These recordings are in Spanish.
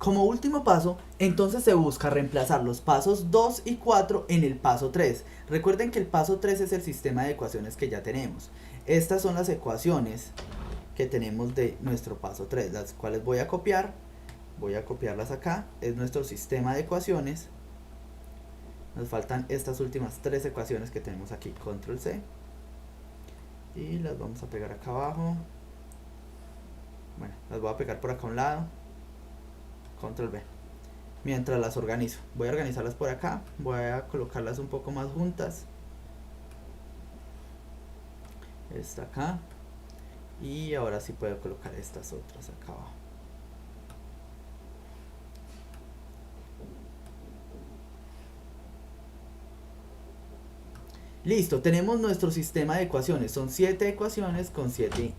Como último paso, entonces se busca reemplazar los pasos 2 y 4 en el paso 3. Recuerden que el paso 3 es el sistema de ecuaciones que ya tenemos. Estas son las ecuaciones que tenemos de nuestro paso 3, las cuales voy a copiar. Voy a copiarlas acá. Es nuestro sistema de ecuaciones. Nos faltan estas últimas 3 ecuaciones que tenemos aquí. Control C. Y las vamos a pegar acá abajo. Bueno, las voy a pegar por acá a un lado. Control V. Mientras las organizo. Voy a organizarlas por acá. Voy a colocarlas un poco más juntas. Esta acá. Y ahora sí puedo colocar estas otras acá abajo. Listo, tenemos nuestro sistema de ecuaciones. Son 7 ecuaciones con 7,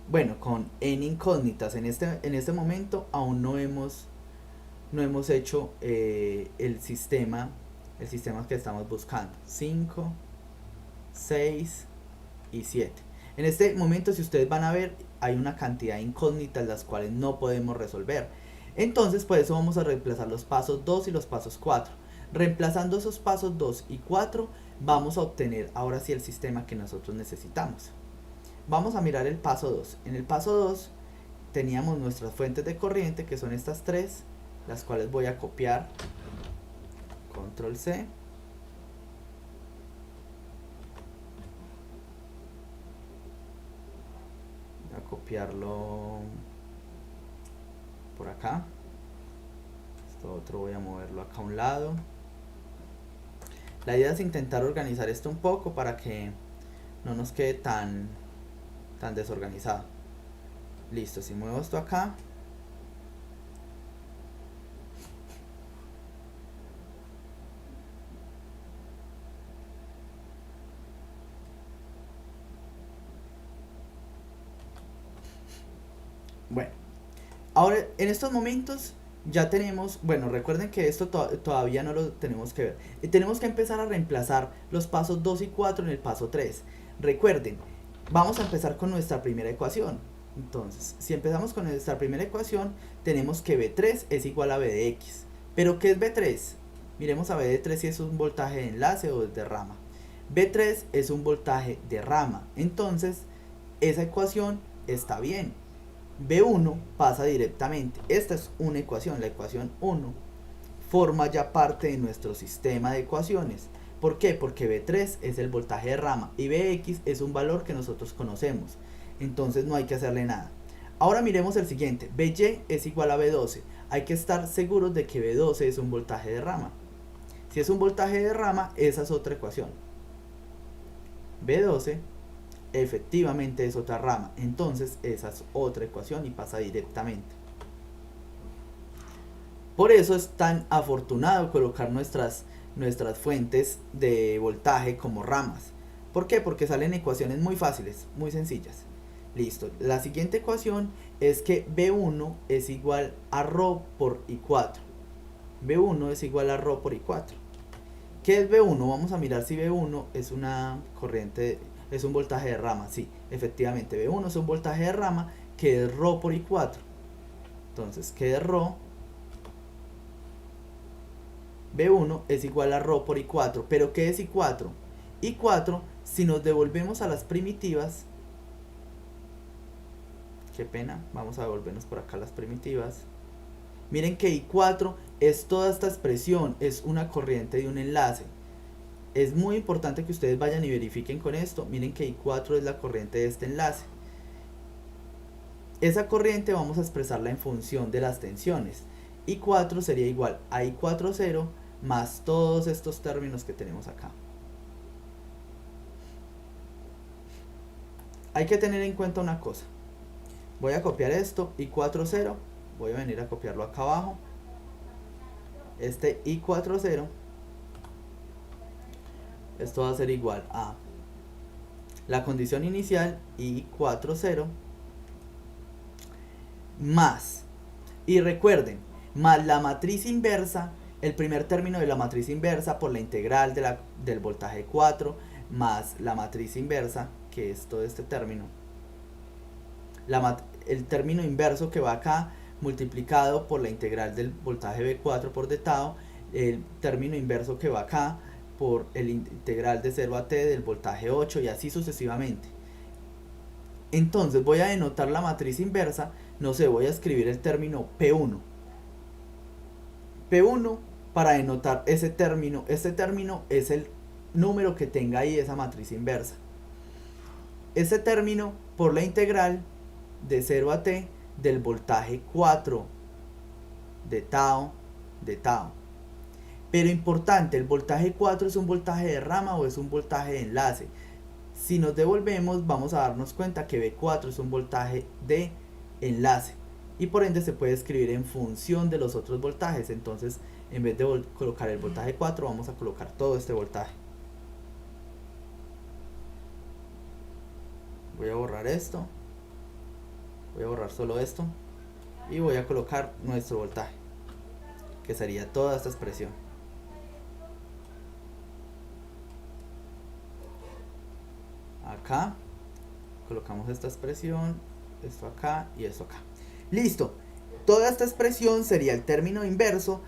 bueno, con n incógnitas. En este momento aún no hemos hecho el sistema que estamos buscando. 5, 6 y 7. En este momento, si ustedes van a ver, hay una cantidad de incógnitas las cuales no podemos resolver. Entonces, por eso vamos a reemplazar los pasos 2 y los pasos 4. Reemplazando esos pasos 2 y 4, vamos a obtener ahora sí el sistema que nosotros necesitamos. Vamos a mirar el paso 2. En el paso 2 teníamos nuestras fuentes de corriente, que son estas 3, las cuales voy a copiar. Control C. Voy a copiarlo por acá. Esto otro voy a moverlo acá a un lado. La idea es intentar organizar esto un poco para que no nos quede tan desorganizado. Listo, si muevo esto acá, bueno, ahora en estos momentos ya tenemos, bueno, recuerden que esto todavía no lo tenemos que ver. Tenemos que empezar a reemplazar los pasos 2 y 4 en el paso 3. Recuerden, vamos a empezar con nuestra primera ecuación. Entonces, si empezamos con nuestra primera ecuación, tenemos que B3 es igual a B de X. ¿Pero qué es B3? Miremos a B de 3 si es un voltaje de enlace o de rama. B3 es un voltaje de rama. Entonces, esa ecuación está bien. B1 pasa directamente. Esta es una ecuación, la ecuación 1 forma ya parte de nuestro sistema de ecuaciones. ¿Por qué? Porque B3 es el voltaje de rama y Bx es un valor que nosotros conocemos. Entonces no hay que hacerle nada. Ahora miremos el siguiente. By es igual a B12. Hay que estar seguros de que B12 es un voltaje de rama. Si es un voltaje de rama, esa es otra ecuación. B12 efectivamente es otra rama. Entonces esa es otra ecuación y pasa directamente. Por eso es tan afortunado colocar nuestras fuentes de voltaje como ramas. ¿Por qué? Porque salen ecuaciones muy fáciles, muy sencillas. Listo. La siguiente ecuación es que B1 es igual a ρ por I4. B1 es igual a ρ por I4. ¿Qué es B1? Vamos a mirar si B1 es una corriente, es un voltaje de rama. Sí, efectivamente, B1 es un voltaje de rama que es ρ por I4. Entonces, ¿qué es ρ? B1 es igual a ρ por I4. ¿Pero qué es I4? I4, si nos devolvemos a las primitivas, qué pena, vamos a devolvernos por acá a las primitivas. Miren que I4 es toda esta expresión, es una corriente de un enlace. Es muy importante que ustedes vayan y verifiquen con esto. Miren que I4 es la corriente de este enlace. Esa corriente vamos a expresarla en función de las tensiones. I4 sería igual a I40 más todos estos términos que tenemos acá. Hay que tener en cuenta una cosa. Voy a copiar esto, I40, voy a venir a copiarlo acá abajo. Este I40, esto va a ser igual a la condición inicial, I40, más, y recuerden, más la matriz inversa, el primer término de la matriz inversa por la integral del voltaje 4, más la matriz inversa, que es todo este término. El término inverso que va acá multiplicado por la integral del voltaje V4 por d tau, el término inverso que va acá, por el integral de 0 a t del voltaje 8 y así sucesivamente. Entonces voy a denotar la matriz inversa, no sé, voy a escribir el término P1. P1 para denotar ese término es el número que tenga ahí esa matriz inversa. Ese término por la integral de 0 a t del voltaje 4 de tau. Pero importante, ¿el voltaje 4 es un voltaje de rama o es un voltaje de enlace? Si nos devolvemos, vamos a darnos cuenta que V4 es un voltaje de enlace y por ende se puede escribir en función de los otros voltajes. Entonces, en vez de colocar el voltaje 4, vamos a colocar todo este voltaje. Voy a borrar esto, voy a borrar solo esto y voy a colocar nuestro voltaje, que sería toda esta expresión. Acá colocamos esta expresión, esto acá y esto acá. Listo. Toda esta expresión sería el término inverso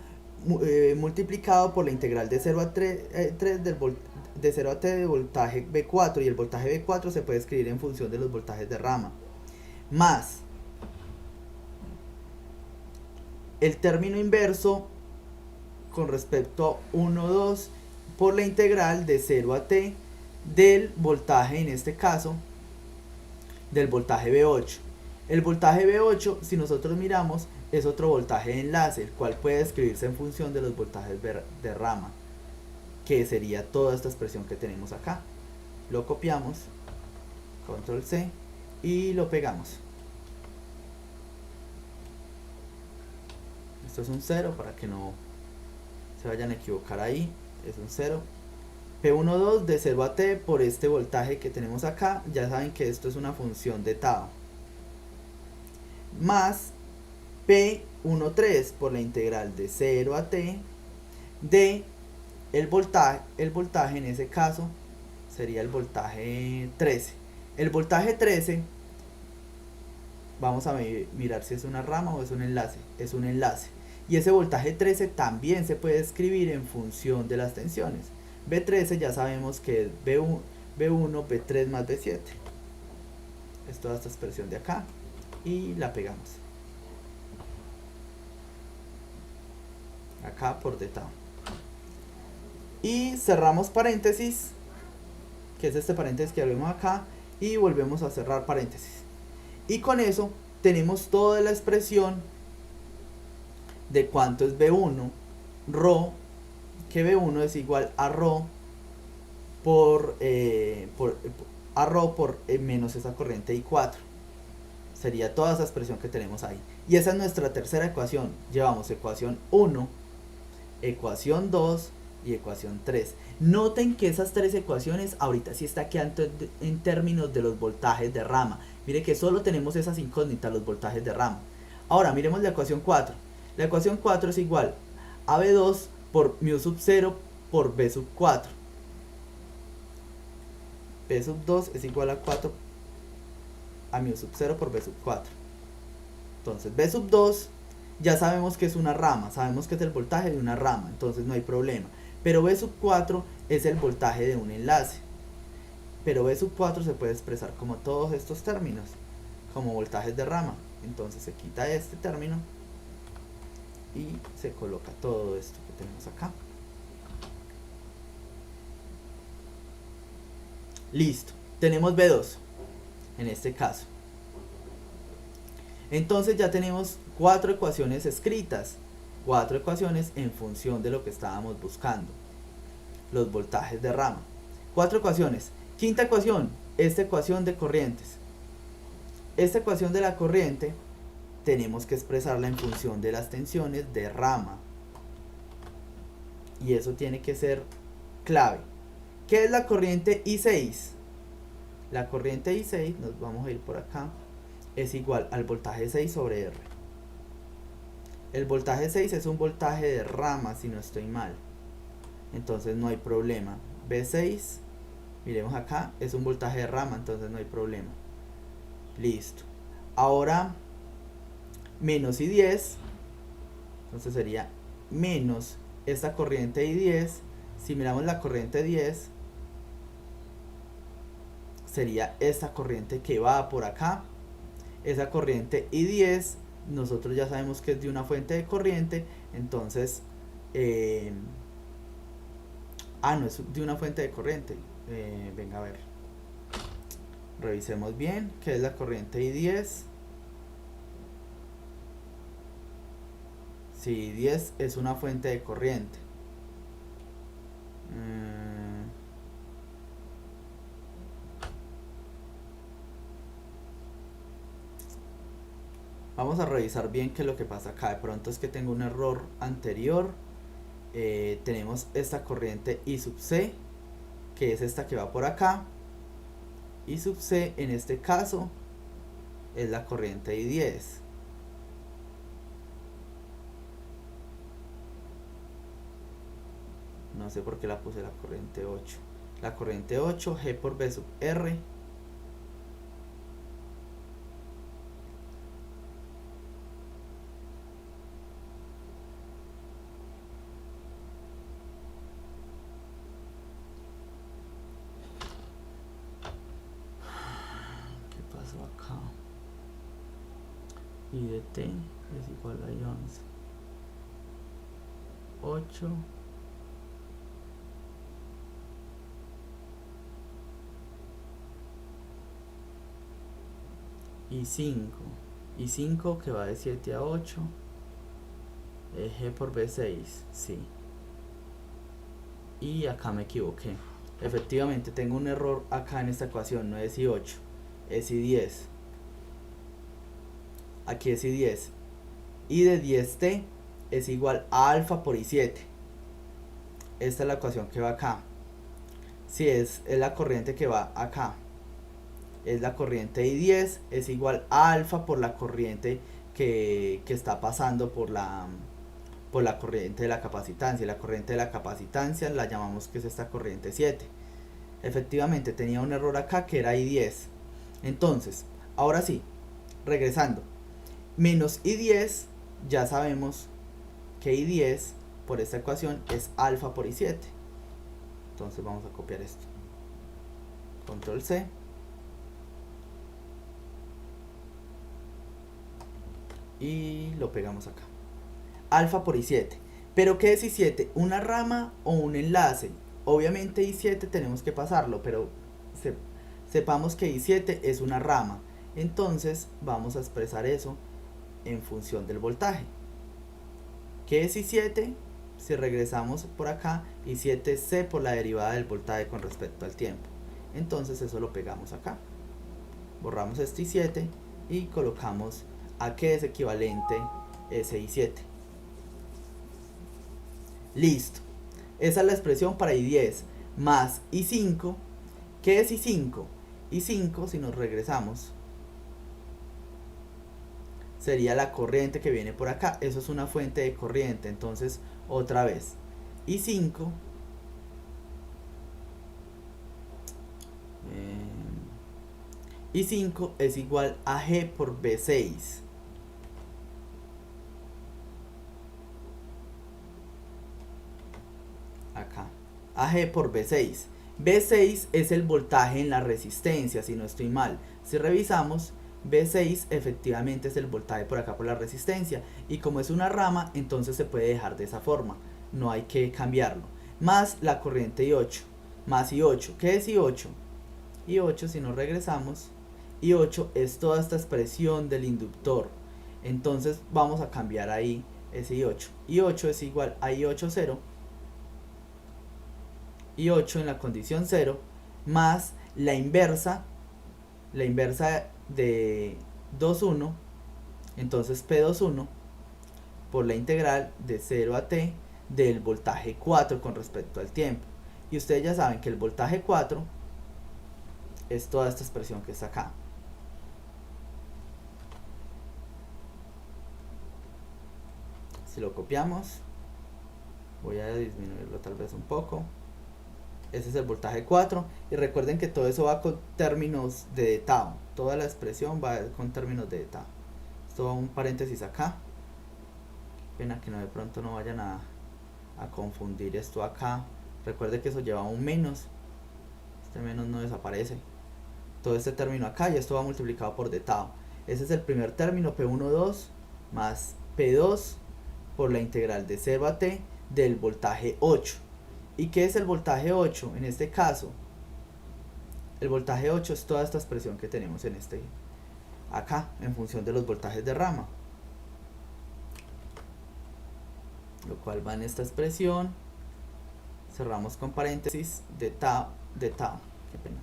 multiplicado por la integral de 0 a 3 de 0 a t del voltaje V4, y el voltaje V4 se puede escribir en función de los voltajes de rama, más el término inverso con respecto a 1, 2 por la integral de 0 a t del voltaje, en este caso, del voltaje V8. El voltaje V8, si nosotros miramos, es otro voltaje de enlace, el cual puede escribirse en función de los voltajes de rama, que sería toda esta expresión que tenemos acá. Lo copiamos, control C, y lo pegamos. Esto es un 0 para que no se vayan a equivocar ahí, es un 0. P12 de 0 a t por este voltaje que tenemos acá, ya saben que esto es una función de tau, más P13 por la integral de 0 a t de el voltaje en ese caso sería el voltaje 13. El voltaje 13, vamos a mirar si es una rama o es un enlace. Es un enlace. Y ese voltaje 13 también se puede escribir en función de las tensiones. V13 ya sabemos que es V1, V3 más V7. Es toda esta expresión de acá. Y la pegamos. Acá por d tau. Y cerramos paréntesis, que es este paréntesis que vemos acá, y volvemos a cerrar paréntesis. Y con eso tenemos toda la expresión de cuánto es V1, ρ, que V1 es igual a ρ por menos esa corriente I4. Sería toda esa expresión que tenemos ahí. Y esa es nuestra tercera ecuación. Llevamos ecuación 1, ecuación 2 y ecuación 3. Noten que esas tres ecuaciones ahorita sí está quedando en términos de los voltajes de rama. Mire que solo tenemos esas incógnitas, los voltajes de rama. Ahora miremos la ecuación 4. La ecuación 4 es igual a V2 por mu sub 0 por V sub 4. V sub 2 es igual a 4 a mu sub 0 por V sub 4. Entonces V sub 2 ya sabemos que es una rama, sabemos que es el voltaje de una rama, entonces no hay problema. Pero V sub 4 es el voltaje de un enlace. Pero V sub 4 se puede expresar como todos estos términos, como voltajes de rama. Entonces se quita este término y se coloca todo esto que tenemos acá. Listo, tenemos V2 en este caso. Entonces ya tenemos 4 ecuaciones escritas, 4 ecuaciones en función de lo que estábamos buscando, los voltajes de rama. 4 ecuaciones. Quinta ecuación, esta ecuación de corrientes. Esta ecuación de la corriente tenemos que expresarla en función de las tensiones de rama. Y eso tiene que ser clave. ¿Qué es la corriente I6? La corriente I6, nos vamos a ir por acá, es igual al voltaje 6 sobre R. El voltaje 6 es un voltaje de rama, si no estoy mal. Entonces no hay problema. V6, miremos acá, es un voltaje de rama, entonces no hay problema. Listo. Ahora, menos I10, entonces sería menos esta corriente I10. Si miramos la corriente 10, sería esta corriente que va por acá. Esa corriente I10, nosotros ya sabemos que es de una fuente de corriente, entonces, no es de una fuente de corriente. Venga a ver, revisemos bien qué es la corriente I10. Si I10 es una fuente de corriente. Vamos a revisar bien qué es lo que pasa acá. De pronto es que tengo un error anterior. Tenemos esta corriente I sub C, que es esta que va por acá. I sub C en este caso es la corriente I10. No sé por qué la puse la corriente 8. La corriente 8, G por B sub R. ¿Qué pasó acá? Y de T es igual a 11. 8. Y 5. Y 5 que va de 7 a 8. G por B6. Sí. Y acá me equivoqué. Efectivamente tengo un error acá en esta ecuación. No es I8, es I10. Aquí es I10. Y de 10T es igual a alfa por I7. Esta es la ecuación que va acá. Si es la corriente que va acá. Es la corriente I10, es igual a alfa por la corriente que está pasando por la corriente de la capacitancia. La corriente de la capacitancia la llamamos que es esta corriente 7. Efectivamente tenía un error acá que era I10. Entonces, ahora sí, regresando. Menos I10, ya sabemos que I10 por esta ecuación es alfa por I7. Entonces vamos a copiar esto. Control C. Y lo pegamos acá. Alfa por I7. ¿Pero qué es I7? ¿Una rama o un enlace? Obviamente I7 tenemos que pasarlo, pero sepamos que I7 es una rama. Entonces vamos a expresar eso en función del voltaje. ¿Qué es I7? Si regresamos por acá, I7 es C por la derivada del voltaje con respecto al tiempo. Entonces eso lo pegamos acá. Borramos este I7 y colocamos a qué es equivalente ese I7. Listo. Esa es la expresión para I10 más I5. ¿Qué es I5? I5, si nos regresamos, sería la corriente que viene por acá. Eso es una fuente de corriente. Entonces, otra vez, I5 I5 es igual a G por B6. Acá. AG por B6. B6 es el voltaje en la resistencia, si no estoy mal. Si revisamos, B6 efectivamente es el voltaje por acá por la resistencia. Y como es una rama, entonces se puede dejar de esa forma. No hay que cambiarlo. Más la corriente I8. Más I8. ¿Qué es I8? I8, si nos regresamos, I8 es toda esta expresión del inductor. Entonces vamos a cambiar ahí ese I8. I8 es igual a I8 0. I8 en la condición 0 más la inversa de 2,1, entonces P21 por la integral de 0 a T del voltaje 4 con respecto al tiempo. Y ustedes ya saben que el voltaje 4 es toda esta expresión que está acá. Si lo copiamos, voy a disminuirlo tal vez un poco. Ese es el voltaje 4. Y recuerden que todo eso va con términos de Tau. Toda la expresión va con términos de Tau. esto va un paréntesis acá. Pena que no de pronto no vayan a confundir esto acá. Recuerde que eso lleva un menos. Este menos no desaparece. Todo este término acá y esto va multiplicado por d tau. Ese es el primer término, P12 más P2 por la integral de 0 a t del voltaje 8. ¿Y qué es el voltaje 8? En este caso, el voltaje 8 es toda esta expresión que tenemos en acá, en función de los voltajes de rama. Lo cual va en esta expresión. Cerramos con paréntesis de tau, qué pena.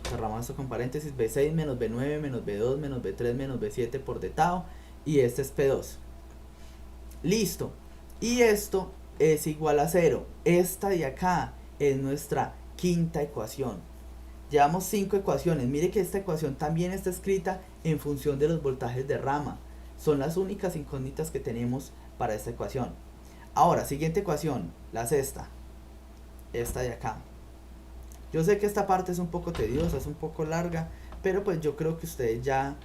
Cerramos esto con paréntesis B6 menos B9 menos B2 menos B3 menos B7 por d tau. Y este es P2. Listo. Y esto es igual a 0. Esta de acá es nuestra quinta ecuación. Llevamos 5 ecuaciones. Mire que esta ecuación también está escrita en función de los voltajes de rama. Son las únicas incógnitas que tenemos para esta ecuación. Ahora, siguiente ecuación, la sexta. Esta de acá. Yo sé que esta parte es un poco tediosa, es un poco larga, pero pues yo creo que ustedes ya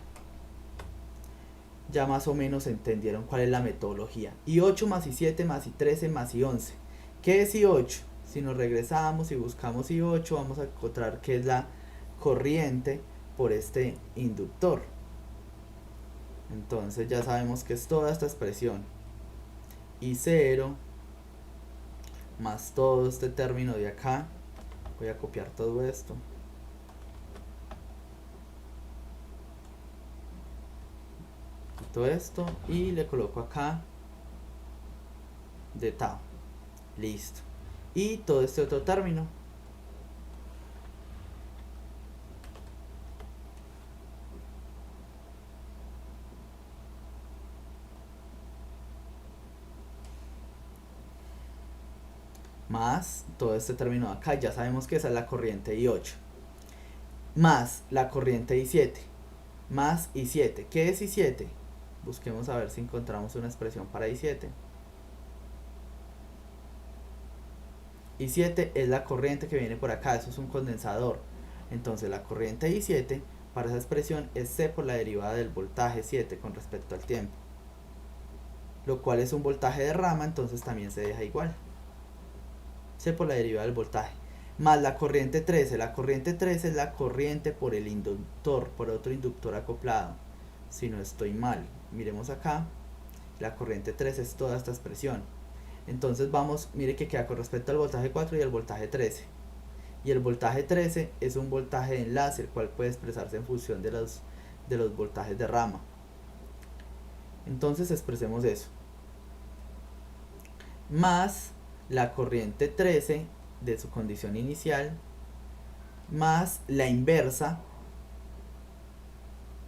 más o menos entendieron cuál es la metodología. I8 más I7 más I13 más I11. ¿Qué es I8? Si nos regresamos y buscamos I8, vamos a encontrar que es la corriente por este inductor. Entonces ya sabemos que es toda esta expresión. I0 más todo este término de acá. Voy a copiar todo esto. Quito esto y le coloco acá de tau. Listo. Y todo este otro término. Más todo este término de acá. Ya sabemos que esa es la corriente I8. Más la corriente I7. Más I7. ¿Qué es I7? Busquemos a ver si encontramos una expresión para I7. I7 es la corriente que viene por acá, eso es un condensador. Entonces la corriente I7 para esa expresión es C por la derivada del voltaje 7 con respecto al tiempo. Lo cual es un voltaje de rama, entonces también se deja igual. C por la derivada del voltaje. Más la corriente 13. La corriente 13 es la corriente por el inductor, por otro inductor acoplado. Si no estoy mal, miremos acá. La corriente 13 es toda esta expresión. Entonces vamos, mire que queda con respecto al voltaje 4 y al voltaje 13. Y el voltaje 13 es un voltaje de enlace, el cual puede expresarse en función de los voltajes de rama. Entonces expresemos eso. Más la corriente 13 de su condición inicial, más la inversa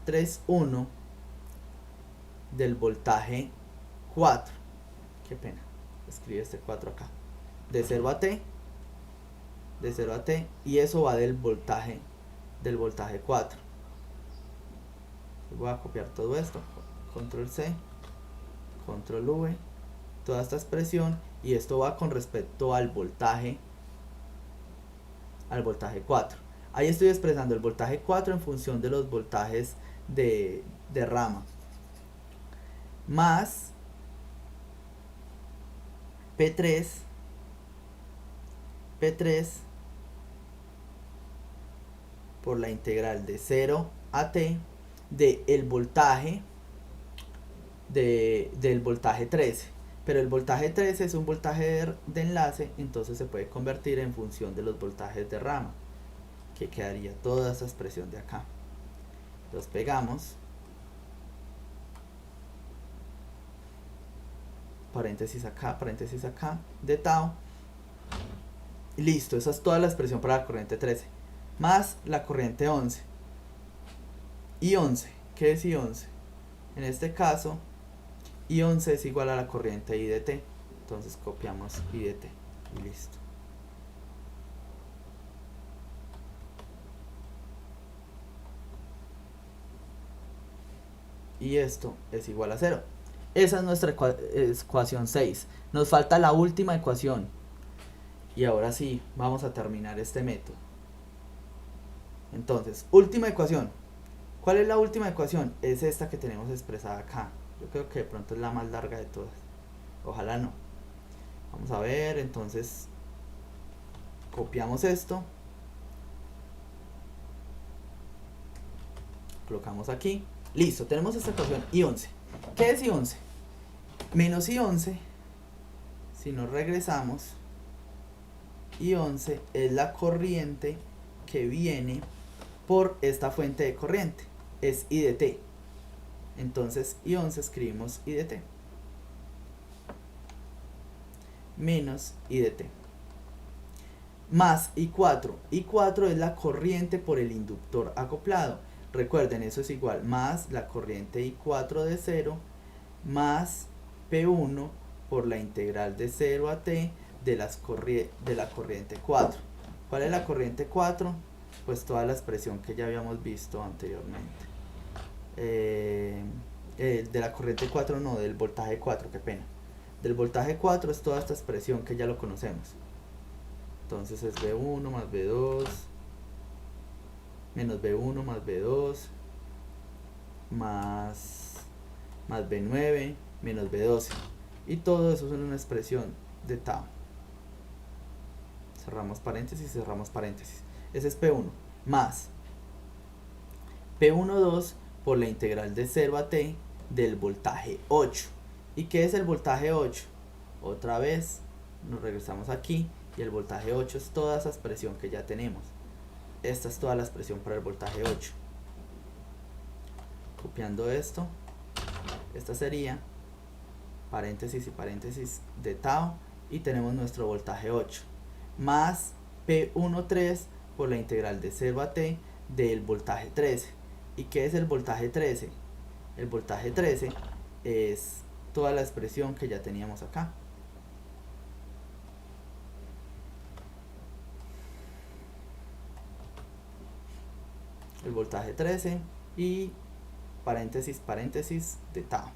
3,1 del voltaje 4. Qué pena, escribe este 4 acá. De 0 a t, y eso va del voltaje 4. Voy a copiar todo esto, control C, control V, toda esta expresión, y esto va con respecto al voltaje 4. Ahí estoy expresando el voltaje 4 en función de los voltajes de rama. Más P3 por la integral de 0 a t del voltaje del voltaje 13. Pero el voltaje 13 es un voltaje de enlace, entonces se puede convertir en función de los voltajes de rama, que quedaría toda esa expresión de acá. Los pegamos, paréntesis acá, de tau. Listo, esa es toda la expresión para la corriente 13. Más la corriente 11. I11, ¿qué es I11? En este caso, I11 es igual a la corriente I de t. Entonces copiamos I de t y listo. Y esto es igual a 0. Esa es nuestra ecuación 6. Nos falta la última ecuación. Y ahora sí, vamos a terminar este método. Entonces, última ecuación. ¿Cuál es la última ecuación? Es esta que tenemos expresada acá. Yo creo que de pronto es la más larga de todas. Ojalá no. Vamos a ver, entonces copiamos esto. Colocamos aquí. Listo, tenemos esta ecuación I11. ¿Qué es I11? Menos I11, si nos regresamos, I11 es la corriente que viene por esta fuente de corriente. Es I de T. Entonces I11 escribimos I de T. Menos I de T. Más I4. I4 es la corriente por el inductor acoplado. Recuerden, eso es igual más la corriente I4 de 0 más P1 por la integral de 0 a T de la corriente 4. ¿Cuál es la corriente 4? Pues toda la expresión que ya habíamos visto anteriormente. De la corriente 4 no, del voltaje 4, qué pena. Del voltaje 4 es toda esta expresión que ya lo conocemos. Entonces es B1 más B2 menos B1 más B2 más B9 menos B12. Y todo eso es una expresión de tau. Cerramos paréntesis, cerramos paréntesis. Ese es P1 más P12 por la integral de 0 a T del voltaje 8. ¿Y qué es el voltaje 8? Otra vez nos regresamos aquí y el voltaje 8 es toda esa expresión que ya tenemos. Esta es toda la expresión para el voltaje 8. Copiando esto, esta sería paréntesis y paréntesis de tau y tenemos nuestro voltaje 8 más P13 por la integral de 0 a T del voltaje 13. ¿Y qué es el voltaje 13? El voltaje 13 es toda la expresión que ya teníamos acá. El voltaje 13 y paréntesis, paréntesis de tau.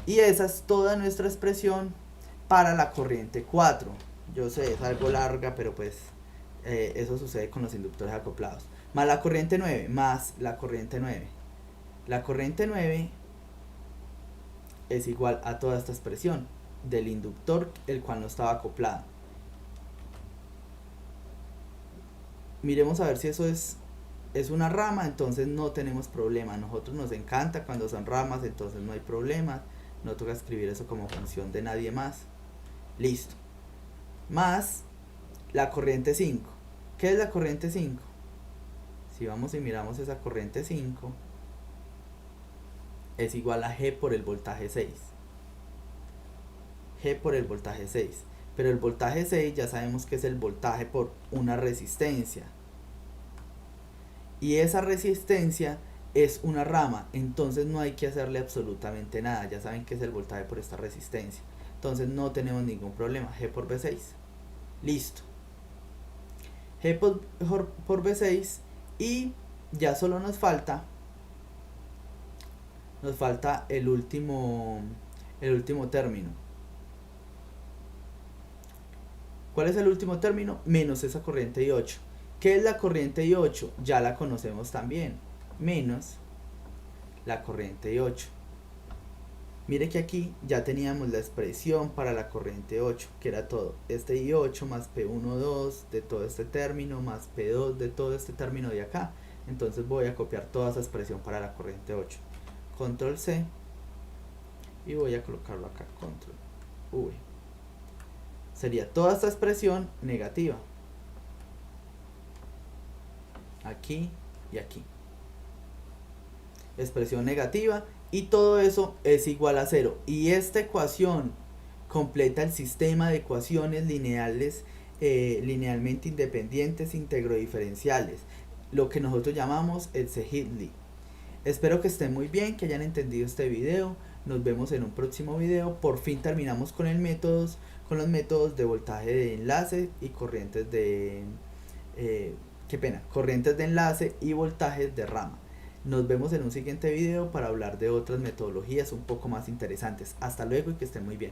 Y esa es toda nuestra expresión para la corriente 4. Yo sé, es algo larga, pero pues eso sucede con los inductores acoplados. Más la corriente 9, más la corriente 9. La corriente 9 es igual a toda esta expresión del inductor, el cual no estaba acoplado. Miremos a ver si eso es una rama, entonces no tenemos problema. A nosotros nos encanta cuando son ramas, entonces no hay problema. No toca escribir eso como función de nadie más. Listo. Más la corriente 5. ¿Qué es la corriente 5? Si vamos y miramos esa corriente 5, es igual a G por el voltaje 6. G por el voltaje 6. Pero el voltaje 6 ya sabemos que es el voltaje por una resistencia. Y esa resistencia es una rama, entonces no hay que hacerle absolutamente nada. Ya saben que es el voltaje por esta resistencia. Entonces no tenemos ningún problema. G por V6. Listo. G por V6 y ya solo nos falta el último término. ¿Cuál es el último término? Menos esa corriente I8. ¿Qué es la corriente I8? Ya la conocemos también. Menos la corriente I8. Mire que aquí ya teníamos la expresión para la corriente 8, que era todo este I8 más P12 de todo este término más P2 de todo este término de acá. Entonces voy a copiar toda esa expresión para la corriente 8. Control C y voy a colocarlo acá, Control V. Sería toda esta expresión negativa. Aquí y aquí. Expresión negativa. Y todo eso es igual a 0. Y esta ecuación completa el sistema de ecuaciones lineales, linealmente independientes integro-diferenciales. Lo que nosotros llamamos el Sahidli. Espero que estén muy bien, que hayan entendido este video. Nos vemos en un próximo video. Por fin terminamos con los métodos de voltaje de enlace y corrientes de... corrientes de enlace y voltajes de rama. Nos vemos en un siguiente video para hablar de otras metodologías un poco más interesantes. Hasta luego y que estén muy bien.